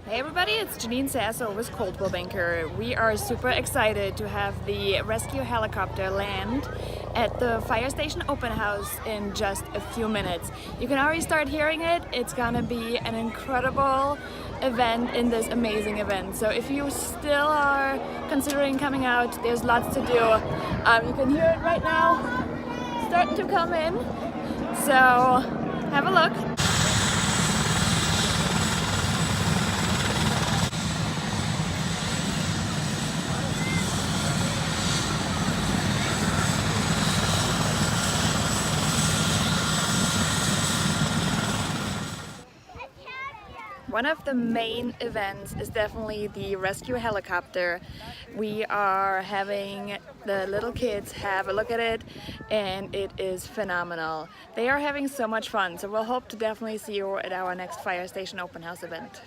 Hey everybody, it's Janine Sasso with Coldwell Banker. We are super excited to have the rescue helicopter land at the fire station open house in just a few minutes. You can already start hearing it. It's gonna be an incredible event in this amazing event. So if you still are considering coming out, there's lots to do. You can hear it right now, starting to come in. So have a look. One of the main events is definitely the rescue helicopter. We are having the little kids have a look at it and it is phenomenal. They are having so much fun, so we'll hope to definitely see you at our next fire station open house event.